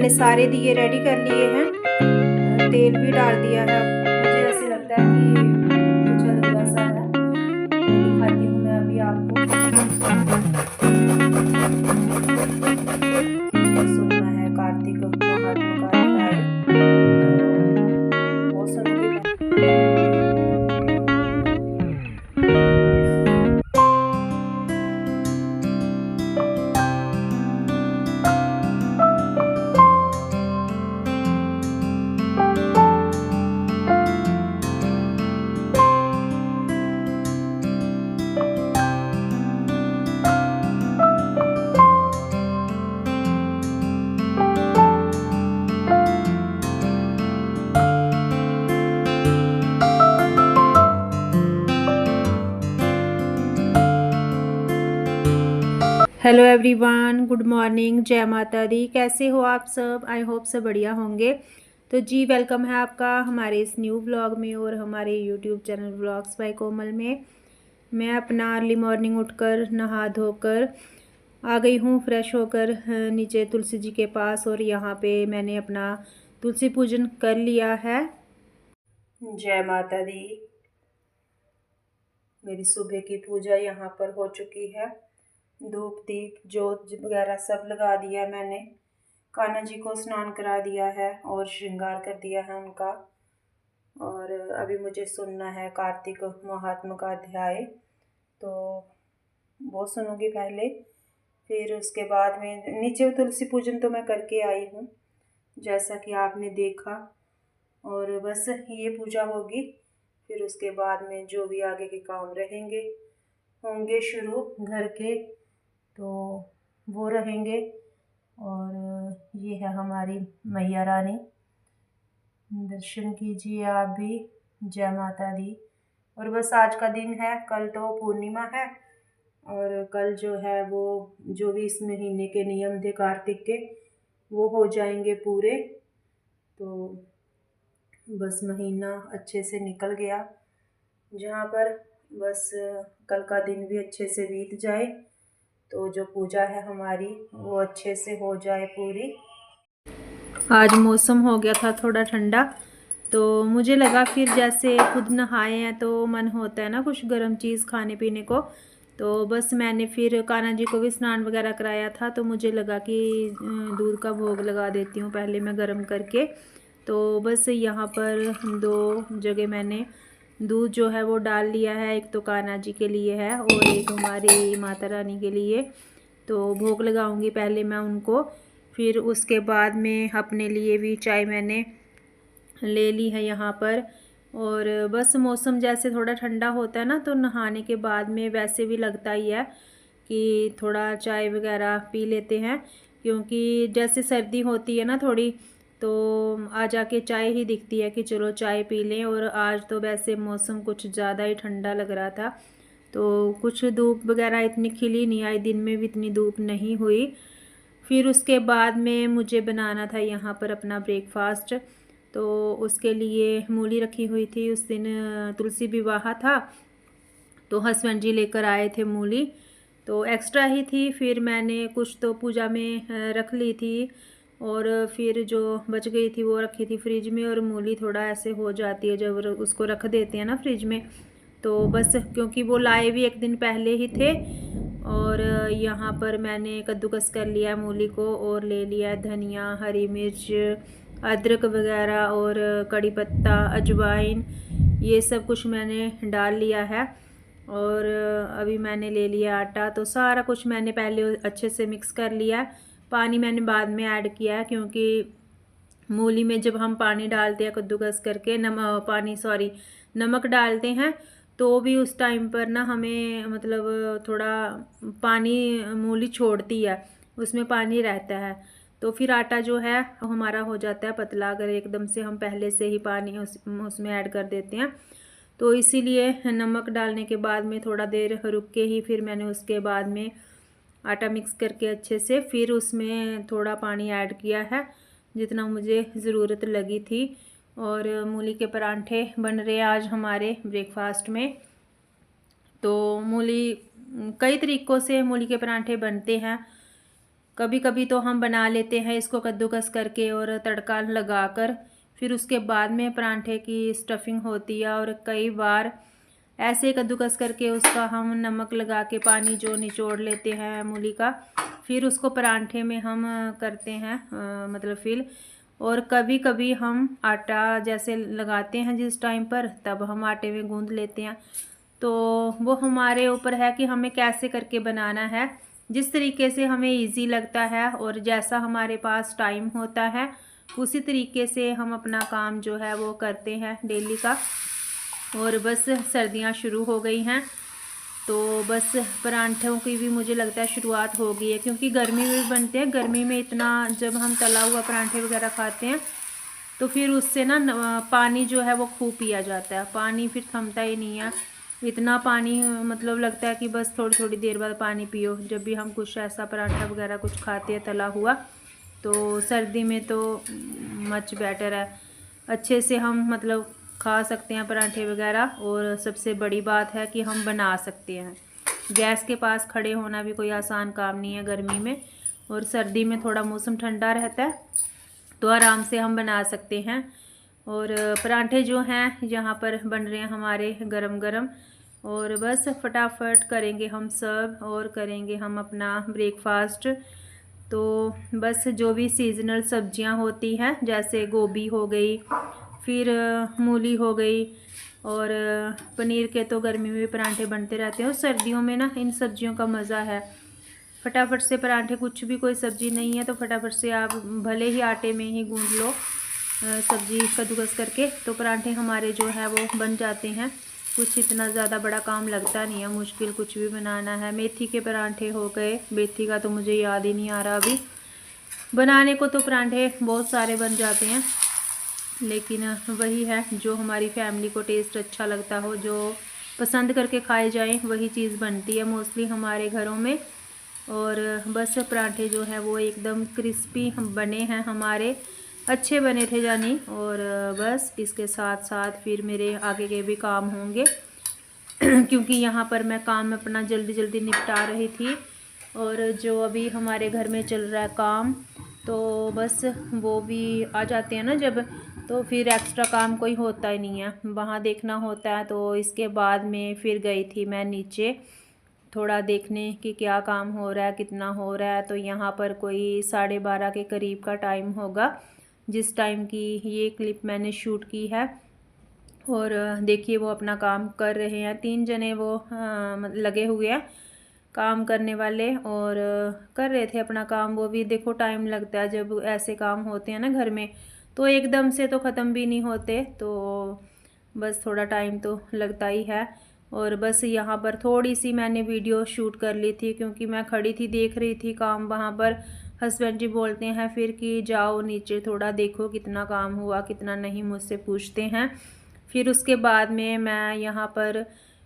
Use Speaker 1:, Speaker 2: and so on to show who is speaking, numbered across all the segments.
Speaker 1: मैंने सारे दिए रेडी कर लिए हैं, तेल भी डाल दिया है। मुझे ऐसे लगता है कि कुछ अधूरा सा है, तो दिखाती हूँ मैं अभी आपको। सुनना है कार्तिक महात्मा का अध्याय, तो वो सुनूंगी मैं। हेलो एवरीवन, गुड मॉर्निंग, जय माता दी। कैसे हो आप सब? आई होप सब बढ़िया होंगे। तो जी वेलकम है आपका हमारे इस न्यू व्लॉग में और हमारे यूट्यूब चैनल व्लॉग्स बाय कोमल में। मैं अपना अर्ली मॉर्निंग उठकर नहा धोकर आ गई हूँ फ्रेश होकर नीचे तुलसी जी के पास, और यहाँ पे मैंने अपना तुलसी पूजन कर लिया है। जय माता दी। मेरी सुबह की पूजा यहाँ पर हो चुकी है। धूप दीप जोत वगैरह सब लगा दिया मैंने। कान्हा जी को स्नान करा दिया है और श्रृंगार कर दिया है उनका। और अभी मुझे सुनना है कार्तिक महात्मा का अध्याय, तो वो सुनूंगी पहले। फिर उसके बाद में नीचे तुलसी पूजन तो मैं करके आई हूँ, जैसा कि आपने देखा। और बस ये पूजा होगी, फिर उसके बाद में जो भी आगे के काम रहेंगे होंगे शुरू घर के, तो वो रहेंगे। और ये है हमारी मैया रानी, दर्शन कीजिए आप भी। जय माता दी। और बस आज का दिन है, कल तो पूर्णिमा है, और कल जो है वो जो भी इस महीने के नियम थे कार्तिक के वो हो जाएंगे पूरे। तो बस महीना अच्छे से निकल गया, जहाँ पर बस कल का दिन भी अच्छे से बीत जाए, तो जो पूजा है हमारी वो अच्छे से हो जाए पूरी। आज मौसम हो गया था थोड़ा ठंडा, तो मुझे लगा फिर जैसे खुद नहाए हैं तो मन होता है ना कुछ गर्म चीज़ खाने पीने को। तो बस मैंने फिर कान्हा जी को भी स्नान वगैरह कराया था, तो मुझे लगा कि दूध का भोग लगा देती हूँ पहले मैं गर्म करके। तो बस यहाँ पर 2 जगह मैंने दूध जो है वो डाल लिया है। एक तो कान्हा जी के लिए है और एक हमारी माता रानी के लिए। तो भोग लगाऊंगी पहले मैं उनको, फिर उसके बाद में अपने लिए भी चाय मैंने ले ली है यहाँ पर। और बस मौसम जैसे थोड़ा ठंडा होता है ना, तो नहाने के बाद में वैसे भी लगता ही है कि थोड़ा चाय वगैरह पी लेते हैं, क्योंकि जैसे सर्दी होती है ना थोड़ी, तो आ जाके चाय ही दिखती है कि चलो चाय पी लें। और आज तो वैसे मौसम कुछ ज़्यादा ही ठंडा लग रहा था, तो कुछ धूप वगैरह इतनी खिली नहीं आई, दिन में भी इतनी धूप नहीं हुई। फिर उसके बाद में मुझे बनाना था यहाँ पर अपना ब्रेकफास्ट, तो उसके लिए मूली रखी हुई थी। उस दिन तुलसी विवाह था, तो हस्बैंड जी लेकर आए थे मूली, तो एक्स्ट्रा ही थी। फिर मैंने कुछ तो पूजा में रख ली थी, और फिर जो बच गई थी वो रखी थी फ्रिज में। और मूली थोड़ा ऐसे हो जाती है जब उसको रख देते हैं ना फ्रिज में, तो बस क्योंकि वो लाए भी एक दिन पहले ही थे। और यहाँ पर मैंने कद्दूकस कर लिया मूली को, और ले लिया धनिया, हरी मिर्च, अदरक वगैरह और कड़ी पत्ता, अजवाइन, ये सब कुछ मैंने डाल लिया है। और अभी मैंने ले लिया आटा, तो सारा कुछ मैंने पहले अच्छे से मिक्स कर लिया। पानी मैंने बाद में ऐड किया, क्योंकि मूली में जब हम पानी डालते हैं कद्दूकस करके नमक डालते हैं, तो भी उस टाइम पर ना हमें मतलब थोड़ा पानी मूली छोड़ती है, उसमें पानी रहता है। तो फिर आटा जो है हमारा हो जाता है पतला, अगर एकदम से हम पहले से ही पानी उसमें ऐड कर देते हैं। तो इसीलिए नमक डालने के बाद में थोड़ा देर रुक के ही फिर मैंने उसके बाद में आटा मिक्स करके अच्छे से फिर उसमें थोड़ा पानी ऐड किया है, जितना मुझे ज़रूरत लगी थी। और मूली के परांठे बन रहे आज हमारे ब्रेकफास्ट में। तो मूली कई तरीक़ों से मूली के परांठे बनते हैं, कभी कभी तो हम बना लेते हैं इसको कद्दूकस करके और तड़का लगाकर, फिर उसके बाद में परांठे की स्टफिंग होती है। और कई बार ऐसे कद्दूकस करके उसका हम नमक लगा के पानी जो निचोड़ लेते हैं मूली का, फिर उसको परांठे में हम करते हैं मतलब फिल। और कभी कभी हम आटा जैसे लगाते हैं जिस टाइम पर, तब हम आटे में गूंद लेते हैं। तो वो हमारे ऊपर है कि हमें कैसे करके बनाना है, जिस तरीके से हमें इजी लगता है और जैसा हमारे पास टाइम होता है उसी तरीके से हम अपना काम जो है वो करते हैं डेली का। और बस सर्दियाँ शुरू हो गई हैं, तो बस परांठों की भी मुझे लगता है शुरुआत हो गई है, क्योंकि गर्मी में भी बनते हैं। गर्मी में इतना जब हम तला हुआ परांठे वगैरह खाते हैं तो फिर उससे ना पानी जो है वो खूब पिया जाता है, पानी फिर थमता ही नहीं है। इतना पानी मतलब लगता है कि बस थोड़ी थोड़ी देर बाद पानी पियो, जब भी हम कुछ ऐसा पराठा वगैरह कुछ खाते हैं तला हुआ। तो सर्दी में तो मच बेटर है, अच्छे से हम मतलब खा सकते हैं पराठे वगैरह। और सबसे बड़ी बात है कि हम बना सकते हैं, गैस के पास खड़े होना भी कोई आसान काम नहीं है गर्मी में। और सर्दी में थोड़ा मौसम ठंडा रहता है तो आराम से हम बना सकते हैं। और पराठे जो हैं यहाँ पर बन रहे हैं हमारे गरम गरम, और बस फटाफट करेंगे हम सर्व और करेंगे हम अपना ब्रेकफास्ट। तो बस जो भी सीजनल सब्जियां होती हैं जैसे गोभी हो गई, फिर मूली हो गई, और पनीर के तो गर्मी में भी पराठे बनते रहते हैं। और सर्दियों में ना इन सब्जियों का मज़ा है, फटाफट से पराठे, कुछ भी कोई सब्ज़ी नहीं है तो फटाफट से आप भले ही आटे में ही गूंद लो सब्ज़ी कद्दूकस करके, तो पराठे हमारे जो है वो बन जाते हैं। कुछ इतना ज़्यादा बड़ा काम लगता नहीं है, मुश्किल कुछ भी बनाना है। मेथी के पराठे हो गए, मेथी का तो मुझे याद ही नहीं आ रहा अभी बनाने को। तो पराठे बहुत सारे बन जाते हैं, लेकिन वही है जो हमारी फैमिली को टेस्ट अच्छा लगता हो, जो पसंद करके खाए जाएं, वही चीज़ बनती है मोस्टली हमारे घरों में। और बस पराठे जो है वो एकदम क्रिस्पी बने हैं हमारे, अच्छे बने थे जानी। और बस इसके साथ साथ फिर मेरे आगे के भी काम होंगे क्योंकि यहाँ पर मैं काम अपना जल्दी जल्दी निपटा रही थी। और जो अभी हमारे घर में चल रहा है काम, तो बस वो भी आ जाते हैं ना जब, तो फिर एक्स्ट्रा काम कोई होता ही नहीं है, वहाँ देखना होता है। तो इसके बाद में फिर गई थी मैं नीचे थोड़ा देखने कि क्या काम हो रहा है, कितना हो रहा है। तो यहाँ पर कोई 12:30 के करीब का टाइम होगा जिस टाइम की ये क्लिप मैंने शूट की है। और देखिए वो अपना काम कर रहे हैं, 3 जने वो लगे हुए हैं काम करने वाले, और कर रहे थे अपना काम। वो भी देखो टाइम लगता है जब ऐसे काम होते हैं ना घर में, तो एकदम से तो ख़त्म भी नहीं होते, तो बस थोड़ा टाइम तो लगता ही है। और बस यहाँ पर थोड़ी सी मैंने वीडियो शूट कर ली थी, क्योंकि मैं खड़ी थी देख रही थी काम वहाँ पर। हस्बैंड जी बोलते हैं फिर कि जाओ नीचे थोड़ा देखो कितना काम हुआ कितना नहीं, मुझसे पूछते हैं। फिर उसके बाद में मैं यहाँ पर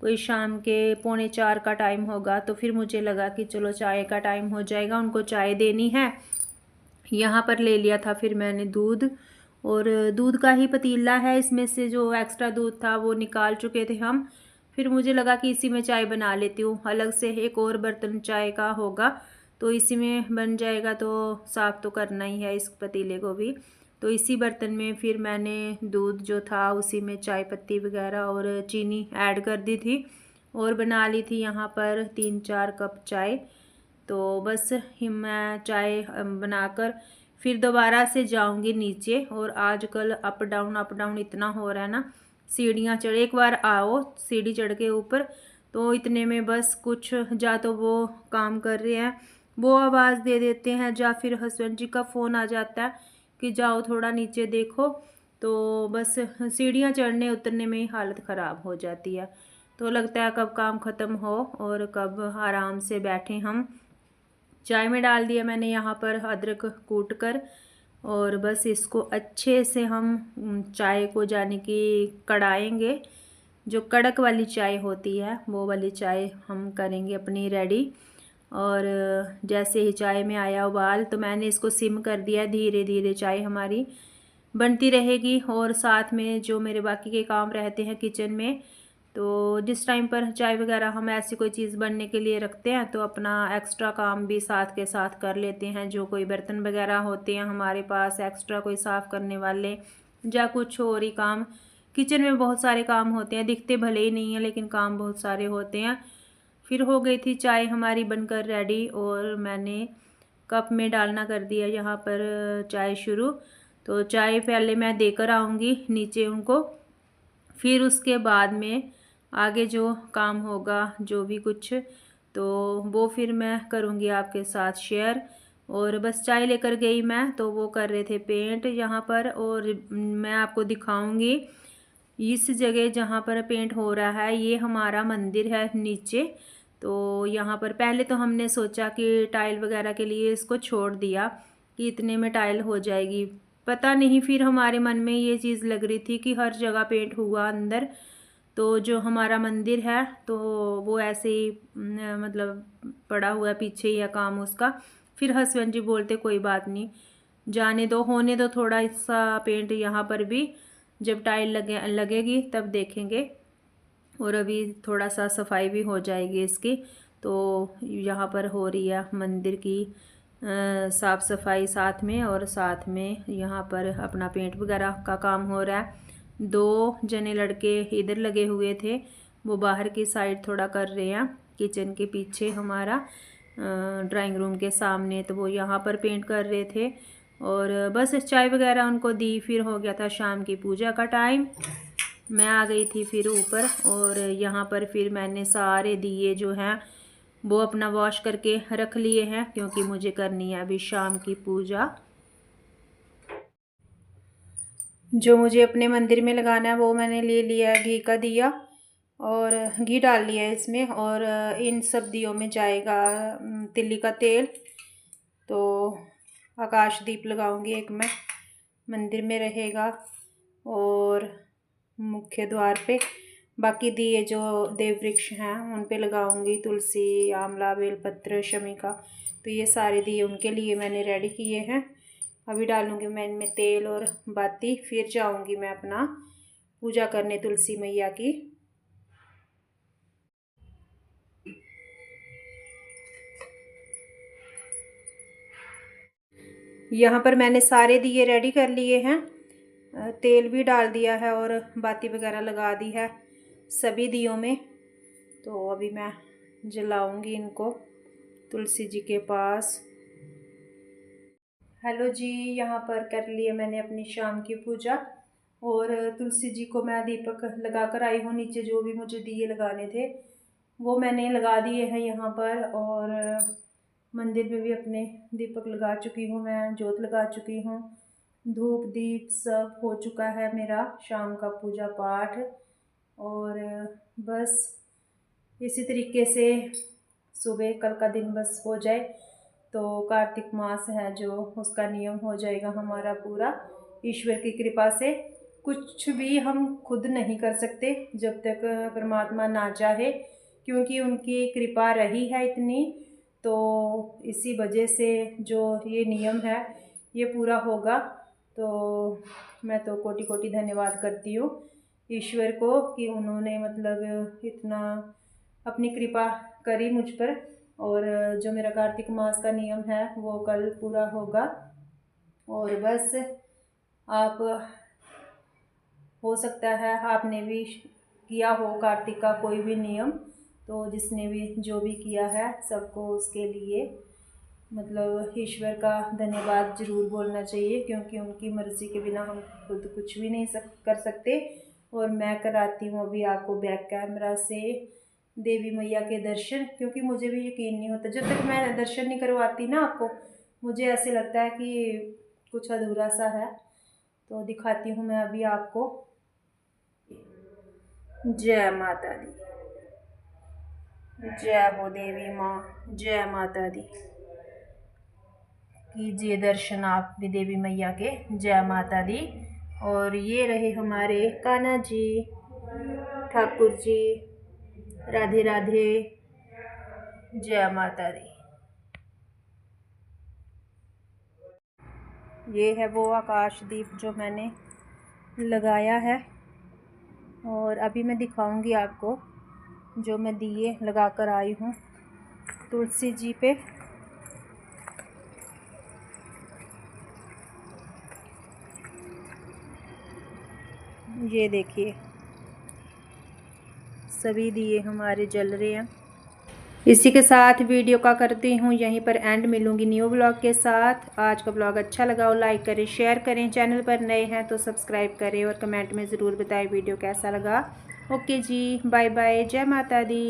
Speaker 1: कोई शाम के 3:45 का टाइम होगा, तो फिर मुझे लगा कि चलो चाय का टाइम हो जाएगा, उनको चाय देनी है। यहाँ पर ले लिया था फिर मैंने दूध, और दूध का ही पतीला है, इसमें से जो एक्स्ट्रा दूध था वो निकाल चुके थे हम। फिर मुझे लगा कि इसी में चाय बना लेती हूँ, अलग से एक और बर्तन चाय का होगा तो इसी में बन जाएगा, तो साफ़ तो करना ही है इस पतीले को भी। तो इसी बर्तन में फिर मैंने दूध जो था उसी में चाय पत्ती वगैरह और चीनी ऐड कर दी थी, और बना ली थी यहाँ पर 3-4 कप चाय। तो बस मैं चाय बनाकर फिर दोबारा से जाऊंगी नीचे। और आजकल अप डाउन इतना हो रहा है ना, सीढ़ियाँ चढ़, एक बार आओ सीढ़ी चढ़ के ऊपर तो इतने में बस कुछ जा तो वो काम कर रहे हैं वो आवाज़ दे देते हैं, या फिर हस्बैंड जी का फ़ोन आ जाता है कि जाओ थोड़ा नीचे देखो, तो बस सीढ़ियाँ चढ़ने उतरने में ही हालत ख़राब हो जाती है। तो लगता है कब काम ख़त्म हो और कब आराम से बैठें हम। चाय में डाल दिया मैंने यहाँ पर अदरक कूट कर, और बस इसको अच्छे से हम चाय को जाने की कढ़ाएंगे। जो कड़क वाली चाय होती है वो वाली चाय हम करेंगे अपनी रेडी। और जैसे ही चाय में आया उबाल तो मैंने इसको सिम कर दिया, धीरे धीरे चाय हमारी बनती रहेगी। और साथ में जो मेरे बाकी के काम रहते हैं किचन में, तो जिस टाइम पर चाय वगैरह हम ऐसी कोई चीज़ बनने के लिए रखते हैं तो अपना एक्स्ट्रा काम भी साथ के साथ कर लेते हैं। जो कोई बर्तन वगैरह होते हैं हमारे पास एक्स्ट्रा कोई साफ़ करने वाले या कुछ और ही काम, किचन में बहुत सारे काम होते हैं, दिखते भले ही नहीं हैं लेकिन काम बहुत सारे होते हैं। फिर हो गई थी चाय हमारी बनकर रेडी और मैंने कप में डालना कर दिया यहाँ पर चाय शुरू। तो चाय पहले मैं देकर आऊँगी नीचे उनको, फिर उसके बाद में आगे जो काम होगा जो भी कुछ तो वो फिर मैं करूँगी आपके साथ शेयर। और बस चाय लेकर गई मैं, तो वो कर रहे थे पेंट यहाँ पर, और मैं आपको दिखाऊंगी इस जगह जहाँ पर पेंट हो रहा है। ये हमारा मंदिर है नीचे। तो यहाँ पर पहले तो हमने सोचा कि टाइल वगैरह के लिए इसको छोड़ दिया कि इतने में टाइल हो जाएगी, पता नहीं फिर हमारे मन में ये चीज़ लग रही थी कि हर जगह पेंट हुआ अंदर, तो जो हमारा मंदिर है तो वो ऐसे ही मतलब पड़ा हुआ है पीछे ही है काम उसका। फिर हसबैंड जी बोलते कोई बात नहीं, जाने दो, होने दो थोड़ा सा पेंट यहाँ पर भी, जब टाइल लगेगी तब देखेंगे। और अभी थोड़ा सा सफाई भी हो जाएगी इसकी। तो यहाँ पर हो रही है मंदिर की साफ़ सफाई साथ में, और साथ में यहाँ पर अपना पेंट वगैरह का काम हो रहा है। 2 जने लड़के इधर लगे हुए थे, वो बाहर की साइड थोड़ा कर रहे हैं, किचन के पीछे हमारा ड्राइंग रूम के सामने, तो वो यहाँ पर पेंट कर रहे थे। और बस चाय वगैरह उनको दी, फिर हो गया था शाम की पूजा का टाइम। मैं आ गई थी फिर ऊपर, और यहाँ पर फिर मैंने सारे दिए जो हैं वो अपना वॉश करके रख लिए हैं, क्योंकि मुझे करनी है अभी शाम की पूजा। जो मुझे अपने मंदिर में लगाना है वो मैंने ले लिया घी का दिया, और घी डाल लिया है इसमें, और इन सब दियों में जाएगा तिल्ली का तेल। तो आकाश दीप लगाऊंगी एक मैं, मंदिर में रहेगा और मुख्य द्वार पे। बाकी दिए जो देव वृक्ष हैं उन पे लगाऊंगी, तुलसी, आंवला, बेलपत्र, शमी का। तो ये सारे दिए उनके लिए मैंने रेडी किए हैं। अभी डालूंगी मैं इनमें तेल और बाती, फिर जाऊंगी मैं अपना पूजा करने तुलसी मैया की। यहाँ पर मैंने सारे दिए रेडी कर लिए हैं, तेल भी डाल दिया है और बाती वगैरह लगा दी है सभी दियों में। तो अभी मैं जलाऊंगी इनको तुलसी जी के पास। हेलो जी, यहाँ पर कर लिए मैंने अपनी शाम की पूजा, और तुलसी जी को मैं दीपक लगा कर आई हूँ। नीचे जो भी मुझे दिए लगाने थे वो मैंने लगा दिए हैं यहाँ पर, और मंदिर में भी अपने दीपक लगा चुकी हूँ, मैं जोत लगा चुकी हूँ। धूप दीप सब हो चुका है मेरा शाम का पूजा पाठ। और बस इसी तरीके से सुबह कल का दिन बस हो जाए तो कार्तिक मास है जो उसका नियम हो जाएगा हमारा पूरा, ईश्वर की कृपा से। कुछ भी हम खुद नहीं कर सकते जब तक परमात्मा ना चाहे, क्योंकि उनकी कृपा रही है इतनी, तो इसी वजह से जो ये नियम है ये पूरा होगा। तो मैं तो कोटि कोटि धन्यवाद करती हूँ ईश्वर को कि उन्होंने मतलब इतना अपनी कृपा करी मुझ पर, और जो मेरा कार्तिक मास का नियम है वो कल पूरा होगा। और बस आप, हो सकता है आपने भी किया हो कार्तिक का कोई भी नियम, तो जिसने भी जो भी किया है सबको उसके लिए मतलब ईश्वर का धन्यवाद ज़रूर बोलना चाहिए, क्योंकि उनकी मर्ज़ी के बिना हम खुद कुछ भी नहीं कर सकते। और मैं कराती हूँ अभी आपको बैक कैमरा से देवी मैया के दर्शन, क्योंकि मुझे भी यकीन नहीं होता जब तक मैं दर्शन नहीं करवाती ना आपको, मुझे ऐसे लगता है कि कुछ अधूरा सा है। तो दिखाती हूँ मैं अभी आपको। जय माता दी, जय हो देवी माँ, जय माता दी। कीजिए दर्शन आप भी देवी मैया के, जय माता दी। और ये रहे हमारे कान्हा जी, ठाकुर जी, राधे राधे, जय माता दी। ये है वो आकाश दीप जो मैंने लगाया है। और अभी मैं दिखाऊंगी आपको जो मैं दिए लगा कर आई हूँ तुलसी जी पे। ये देखिए सभी दिए हमारे जल रहे हैं। इसी के साथ वीडियो का करती हूँ यहीं पर एंड, मिलूंगी न्यू ब्लॉग के साथ। आज का ब्लॉग अच्छा लगा हो लाइक करें, शेयर करें, चैनल पर नए हैं तो सब्सक्राइब करें और कमेंट में ज़रूर बताएं वीडियो कैसा लगा। ओके जी, बाय बाय, जय माता दी।